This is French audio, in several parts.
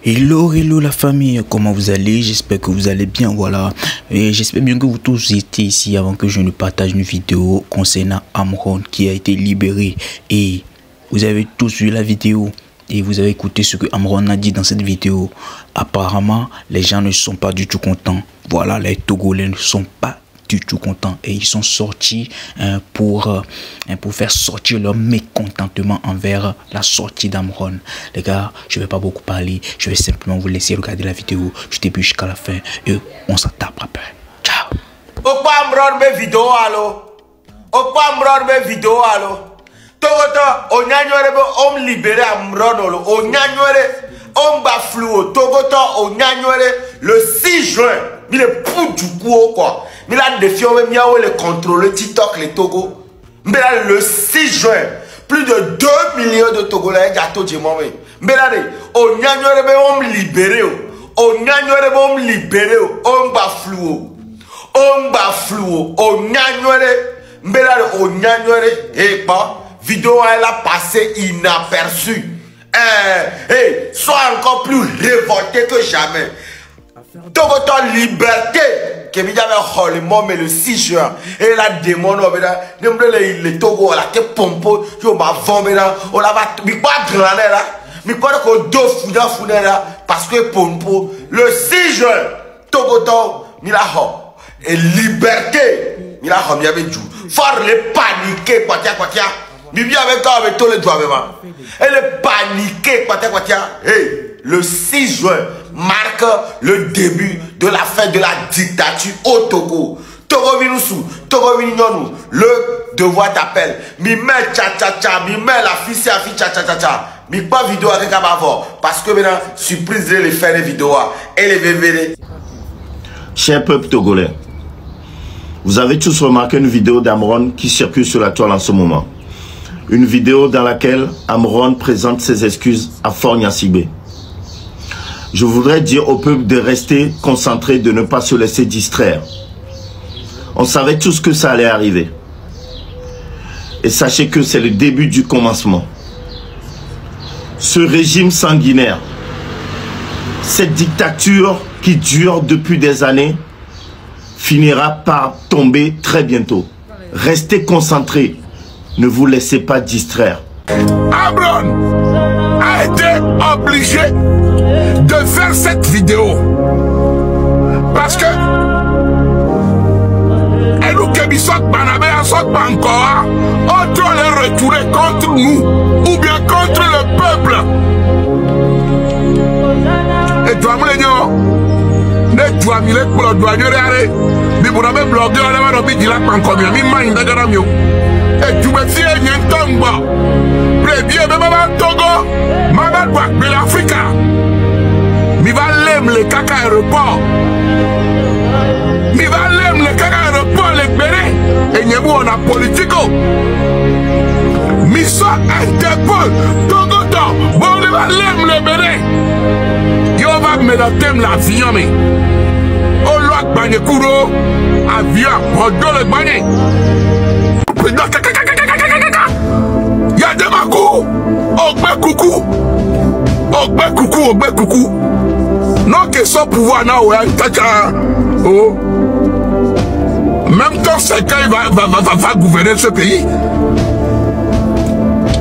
Hello la famille, comment vous allez? J'espère que vous allez bien, voilà. Et j'espère bien que vous tous étiez ici avant que je ne partage une vidéo concernant Amron qui a été libéré. Et vous avez tous vu la vidéo et vous avez écouté ce que Amron a dit dans cette vidéo. Apparemment, les gens ne sont pas du tout contents. Voilà, les Togolais ne sont pas du tout contents et ils sont sortis pour faire sortir leur mécontentement envers la sortie d'Amron. Les gars, je vais pas beaucoup parler, je vais simplement vous laisser regarder la vidéo du début jusqu'à la fin et on s'en tape après. Ciao. Opa Amron be vidéo allo. Opa Amron be vidéo allo. Togoto onyanywere be om libéré Amron olo. Onyanywere om ba fluo. Togoto onyanywere le 6 juin. Il est pour du coup quoi. Mais là, défi, on va le contrôler TikTok, les Togo. Mais là, le 6 juin, plus de 2 millions de Togolais gâteaux de moi. Mais là, on y a on libéré. On y a on libéré. On va flou. On va flou. On y a mais là, on y a et pas. Vidéo, elle a passé inaperçue. Sois encore plus révolté que jamais. Togo ton liberté. Que mi j'avais hollement mais le 6 juin et la démon le Togo la te pompo yo ma vomé là on la va mi pas grande là mi quoi que deux fouda là parce que pompo le 6 juin Togo ton mi la ho et liberté mi la ho mi avait du fort les paniquer quoi mi bien avec toi avec tous les doigts même et les paniquer quoi hey le 6 juin marque le début de la fin de la dictature au Togo. Togo Vinoussou, Togo Vignonou, le devoir t'appelle. Mi met tcha, mi met la fille tcha. Mi pas vidéo avec Abavo. Parce que maintenant, surprise de les faire les vidéos et les VVD. Cher peuple togolais, vous avez tous remarqué une vidéo d'Amron qui circule sur la toile en ce moment. Une vidéo dans laquelle Amron présente ses excuses à Faure Gnassingbé. Je voudrais dire au peuple de rester concentré, de ne pas se laisser distraire. On savait tous que ça allait arriver. Et sachez que c'est le début du commencement. Ce régime sanguinaire, cette dictature qui dure depuis des années, finira par tomber très bientôt. Restez concentrés. Ne vous laissez pas distraire. Amron a été obligé de faire cette vidéo parce que et nous qui sommes banabé à son encore on doit les retourner contre nous ou bien contre le peuple. Et toi ne toi mille pour le douanier mais vous avez bloqué on va dire la encore bien mi main d'agara mieux et tu me fais un tombe bien même Togo ma belle de l'Afrique. Mi va l'aime le caca aéroport. Mi va l'aime le caca aéroport les bérets. Et nous on a politico. Mi so Interpol. Togo to. Bon le va l'aime le bérets. Yo va me la thème l'avion mais. On l'a bagné couro. Avion. On doit le bagner. Y'a des macous. Ogbe coucou. Non que son pouvoir n'a ouais, oh. Même temps c'est quand il va gouverner ce pays.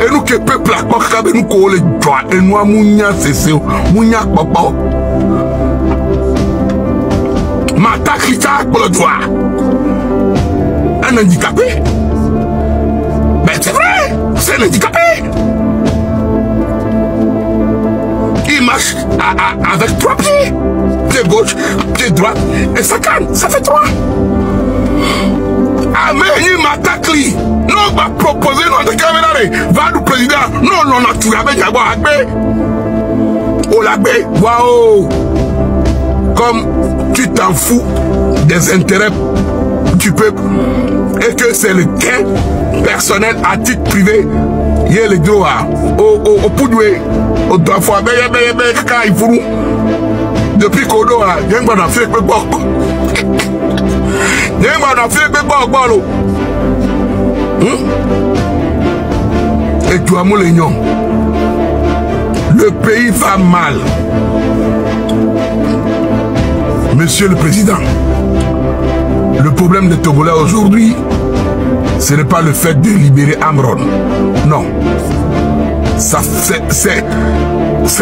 Et nous que peuple à quoi nous qu'on les droits et nous mounia c'est mounia papa. Mata kita pour le droit. Un handicapé. Ben c'est vrai, c'est un handicapé. Il marche avec 3 pieds. Pied gauche, pied droit et ça canne, ça fait 3. Ah mais il m'attaque lui. Non, on va proposer notre caméra. Va nous président. Non, on a tout avec Yagua Agbe. Oh l'Agbe, waouh. Comme tu t'en fous des intérêts du peuple et que c'est le gain personnel à titre privé. Il y a les droits au Poudoué, au Dafoua, depuis qu'on a il y a un fait que il y a un fait que et tu as mon lignon. Le pays va mal. Monsieur le Président, le problème des Togolais aujourd'hui, ce n'est pas le fait de libérer Amron. Non. C'est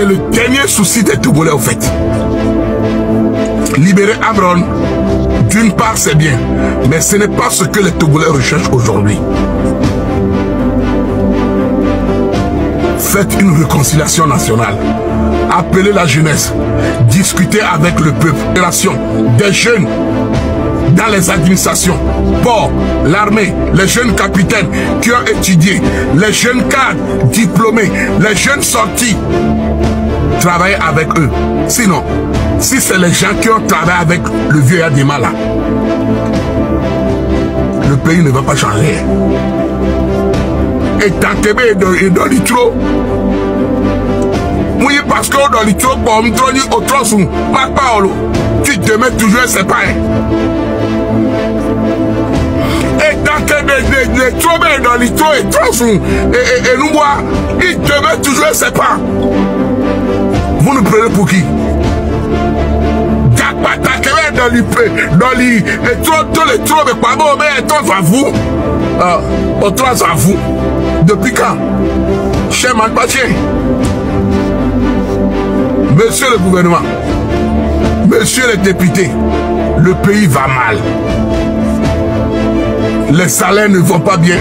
le dernier souci des Togolais au fait. Libérer Amron, d'une part c'est bien, mais ce n'est pas ce que les Togolais recherchent aujourd'hui. Faites une réconciliation nationale. Appelez la jeunesse. Discutez avec le peuple. Des jeunes dans les administrations, ports, l'armée, les jeunes capitaines qui ont étudié, les jeunes cadres diplômés, les jeunes sortis. Travaillez avec eux. Sinon, si c'est les gens qui ont travaillé avec le vieux Adema là, le pays ne va pas changer. Et tant que et dans l'itro, oui, parce que dans l'itro, comme Troni au Trosum, pas Paolo, tu te mets toujours séparé. Et tant que les trobés dans l'itro et Trosum, et nous voir, ils te mettent toujours séparé. Vous nous prenez pour qui? Dans les trop, mais pas bon, mais toi, à vous. Toi, à vous. Depuis quand? Cher Malpatien. Monsieur le gouvernement, monsieur les députés, le pays va mal. Les salaires ne vont pas bien.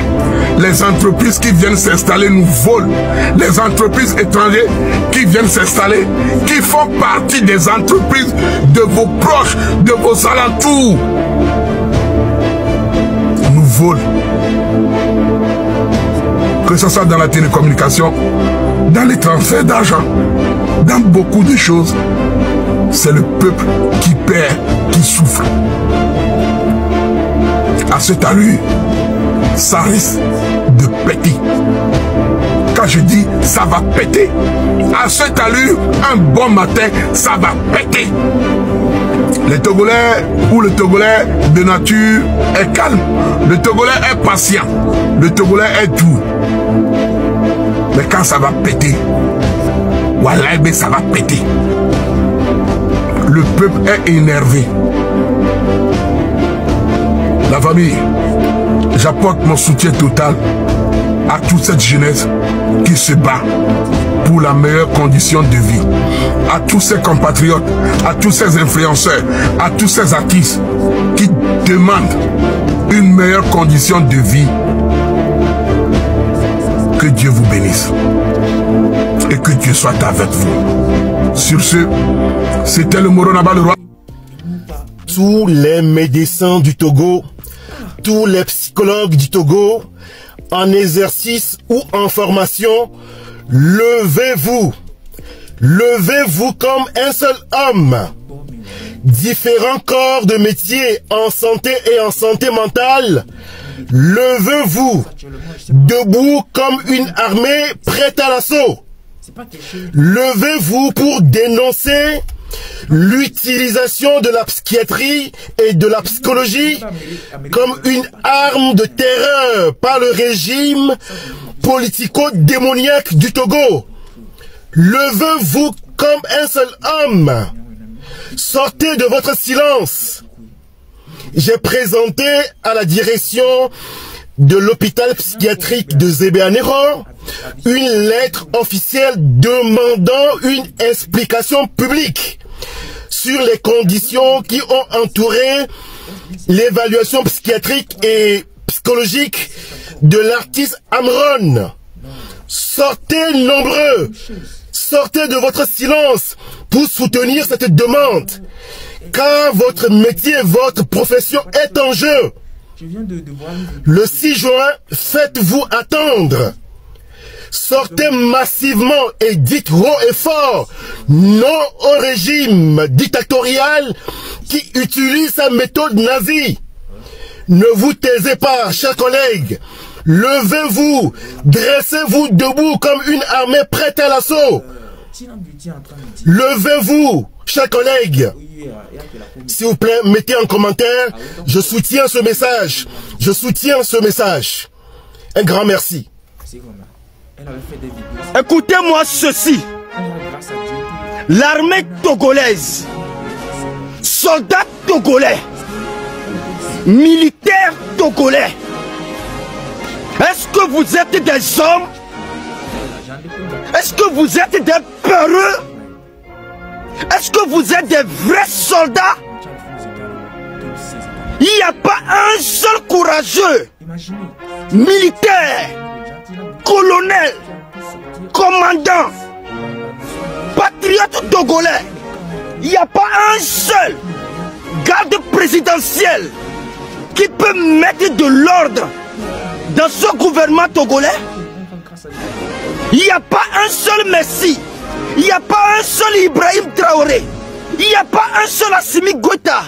Les entreprises qui viennent s'installer nous volent. Les entreprises étrangères qui viennent s'installer, qui font partie des entreprises de vos proches, de vos alentours, nous volent. Que ce soit dans la télécommunication, dans les transferts d'argent, dans beaucoup de choses, c'est le peuple qui perd, qui souffre. À cette allure, ça risque de péter. Quand je dis ça va péter, à cette allure, un bon matin, ça va péter. Les Togolais ou le Togolais de nature est calme. Le Togolais est patient. Le Togolais est doux. Mais quand ça va péter, Wallahi, ça va péter. Le peuple est énervé. La famille, j'apporte mon soutien total à toute cette jeunesse qui se bat pour la meilleure condition de vie. À tous ces compatriotes, à tous ces influenceurs, à tous ces artistes qui demandent une meilleure condition de vie. Que Dieu vous bénisse et que Dieu soit avec vous. Sur ce, c'était le Moronaba le roi. Tous les médecins du Togo, tous les psychologues du Togo, en exercice ou en formation, levez-vous. Levez-vous comme un seul homme. Différents corps de métier en santé et en santé mentale, levez-vous. Debout comme une armée prête à l'assaut. Levez-vous pour dénoncer l'utilisation de la psychiatrie et de la psychologie comme une arme de terreur par le régime politico-démoniaque du Togo. Levez-vous comme un seul homme. Sortez de votre silence. J'ai présenté à la direction de l'hôpital psychiatrique de Zébéanero une lettre officielle demandant une explication publique sur les conditions qui ont entouré l'évaluation psychiatrique et psychologique de l'artiste Amron. Sortez nombreux, sortez de votre silence pour soutenir cette demande, car votre métier, votre profession est en jeu. Le 6 juin, faites-vous attendre. Sortez massivement et dites haut et fort non au régime dictatorial qui utilise sa méthode nazie. Ne vous taisez pas, chers collègues. Levez-vous, dressez-vous debout comme une armée prête à l'assaut. Levez-vous, chers collègues. S'il vous plaît, mettez en commentaire, je soutiens ce message. Je soutiens ce message. Un grand merci. Écoutez-moi ceci. l'armée togolaise, soldats togolais, militaires togolais, est-ce que vous êtes des hommes? Est-ce que vous êtes des peureux? Est-ce que vous êtes des vrais soldats? Il n'y a pas un seul courageux, militaire, colonel, commandant, patriote togolais. Il n'y a pas un seul garde présidentiel qui peut mettre de l'ordre dans ce gouvernement togolais. Il n'y a pas un seul Messi. Il n'y a pas un seul Ibrahim Traoré. Il n'y a pas un seul Assimi Goïta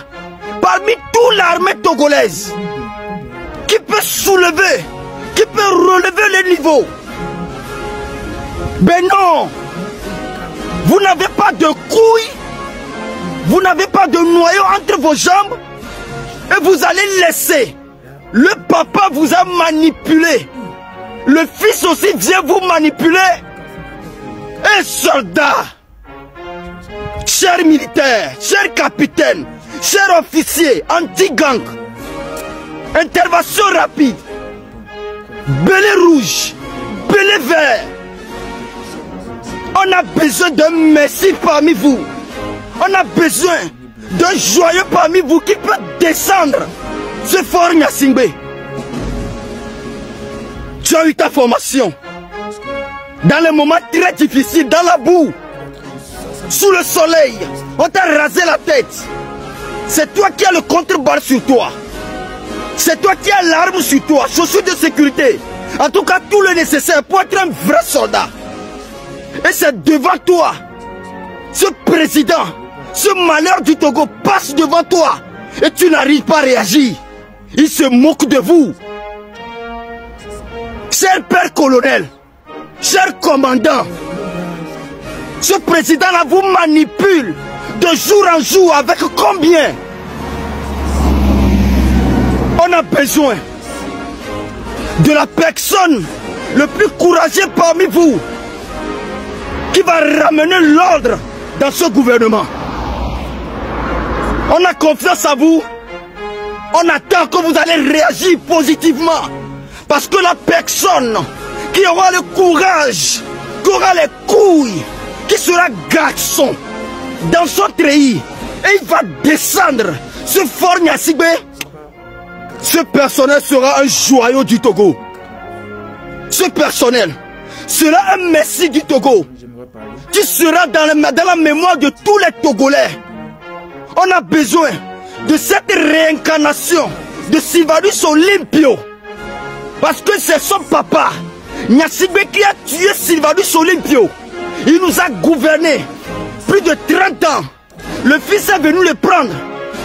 parmi toute l'armée togolaise qui peut soulever, qui peut relever les niveaux. Mais non, vous n'avez pas de couilles, vous n'avez pas de noyau entre vos jambes et vous allez laisser. Le papa vous a manipulé. Le fils aussi vient vous manipuler. Et soldats, chers militaires, chers capitaines, chers officiers, anti-gang, intervention rapide, belé rouge, belé vert. On a besoin d'un Messie parmi vous. On a besoin d'un joyeux parmi vous qui peut descendre ce fort Nyasingbe. Tu as eu ta formation dans les moments très difficiles, dans la boue, sous le soleil, on t'a rasé la tête. C'est toi qui as le contre-balle sur toi. C'est toi qui as l'arme sur toi, chaussures de sécurité. En tout cas, tout le nécessaire pour être un vrai soldat. Et c'est devant toi, ce président, ce malheur du Togo passe devant toi et tu n'arrives pas à réagir. Il se moque de vous. Cher père colonel, cher commandant, ce président-là vous manipule de jour en jour avec combien? On a besoin de la personne le plus courageuse parmi vous qui va ramener l'ordre dans ce gouvernement. On a confiance en vous. On attend que vous allez réagir positivement. Parce que la personne qui aura le courage, qui aura les couilles, qui sera garçon dans son treillis, et il va descendre ce fort Nyasingbe, ce personnel sera un joyau du Togo. Ce personnel sera un Messie du Togo, qui sera dans la mémoire de tous les Togolais. On a besoin de cette réincarnation de Sylvanus Olympio. Parce que c'est son papa, Nyasingbe, qui a tué Sylvanus Olympio. Il nous a gouverné plus de 30 ans. Le fils est venu le prendre.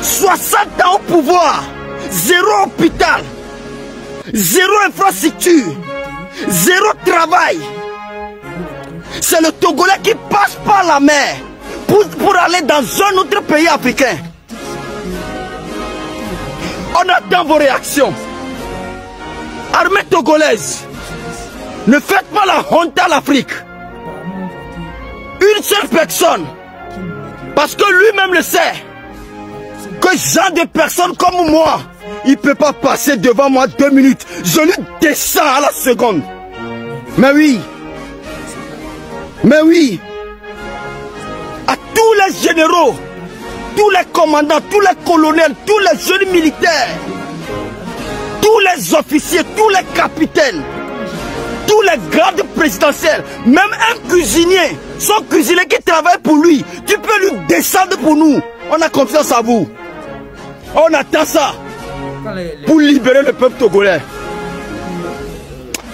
60 ans au pouvoir. 0 hôpital. 0 infrastructure. 0 travail. C'est le Togolais qui passe par la mer pour aller dans un autre pays africain. On attend vos réactions. Armée togolaise, ne faites pas la honte à l'Afrique. Une seule personne, parce que lui-même le sait, que genre de personnes comme moi, il ne peut pas passer devant moi 2 minutes. Je lui descends à la seconde. Mais oui, à tous les généraux, tous les commandants, tous les colonels, tous les jeunes militaires, tous les officiers, tous les capitaines, tous les grades présidentiels, même un cuisinier, son cuisinier qui travaille pour lui, tu peux lui descendre pour nous. On a confiance en vous. On attend ça pour libérer le peuple togolais.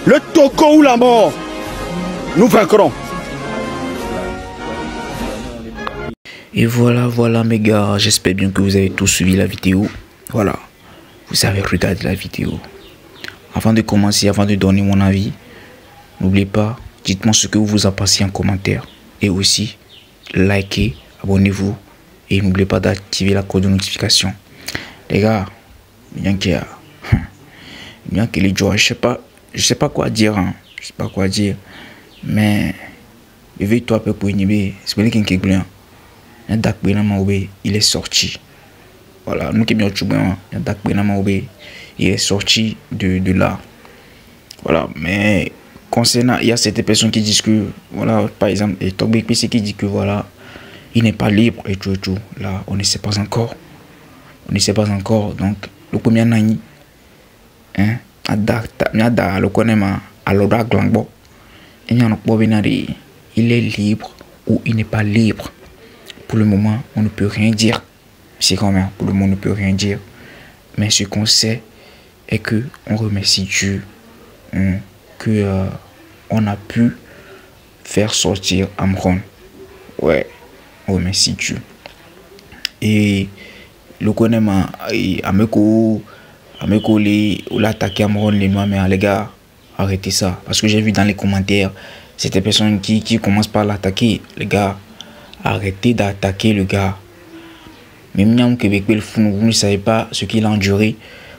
Le Togo ou la mort, nous vaincrons. Et voilà mes gars, j'espère bien que vous avez tous suivi la vidéo. Voilà, vous avez regardé la vidéo. Avant de commencer, avant de donner mon avis, n'oubliez pas, dites-moi ce que vous en pensez en commentaire. Et aussi, likez, abonnez-vous. Et n'oubliez pas d'activer la cloche de notification. Les gars, bien qu'il les gens, je sais pas quoi dire, hein. Je sais pas quoi dire. Mais éveille-toi pour inhiber. C'est pas quelqu'un qui est blanc. Il est sorti. Voilà, nous qui bien il est sorti de là. Voilà, mais concernant, il y a certaines personnes qui disent que, voilà, par exemple, et Tokbek PC qui dit que, voilà, il n'est pas libre et tout. Là, on ne sait pas encore. On ne sait pas encore. Donc, le premier nani, hein, le connaît, il est libre ou il n'est pas libre. Pour le moment, on ne peut rien dire. C'est quand même, pour le moment, on ne peut rien dire. Mais ce qu'on sait est que on remercie Dieu que on a pu faire sortir Amron. Ouais, on remercie Dieu. Et le connaît, Ameko, l'attaqué Amron, les noirs, mais les gars, arrêtez ça. Parce que j'ai vu dans les commentaires, c'était des personnes qui commencent par l'attaquer. Les gars, arrêtez d'attaquer le gars. Même vous ne savez pas ce qu'il a enduré.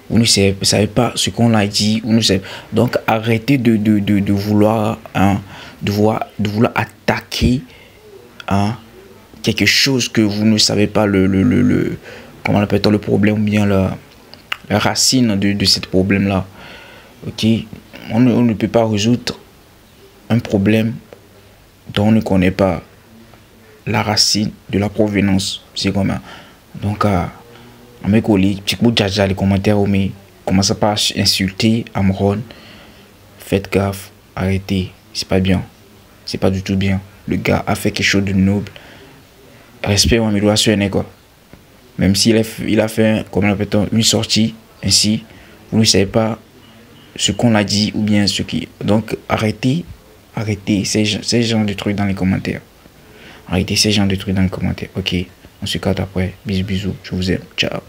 Vous ne savez pas ce qu'on l'a dit. Vous ne savez... Donc arrêtez de vouloir, hein, de vouloir attaquer, hein, quelque chose que vous ne savez pas comment on appelle le problème ou bien la racine de ce problème là. Ok, on ne peut pas résoudre un problème dont on ne connaît pas la racine de la provenance. C'est comment. Donc mes collègues, petit bout de les commentaires, mais commencez pas à insulter Amron. Faites gaffe, arrêtez, c'est pas bien, c'est pas du tout bien. Le gars a fait quelque chose de noble. Respect, on doit se quoi. Même s'il a fait, comment on appelle, une sortie ainsi, vous ne savez pas ce qu'on a dit ou bien ce qui. Donc arrêtez ces genres de trucs dans les commentaires. Arrêtez ces genres de trucs dans les commentaires. Ok, on se capte après. Bisous, bisous. Je vous aime. Ciao.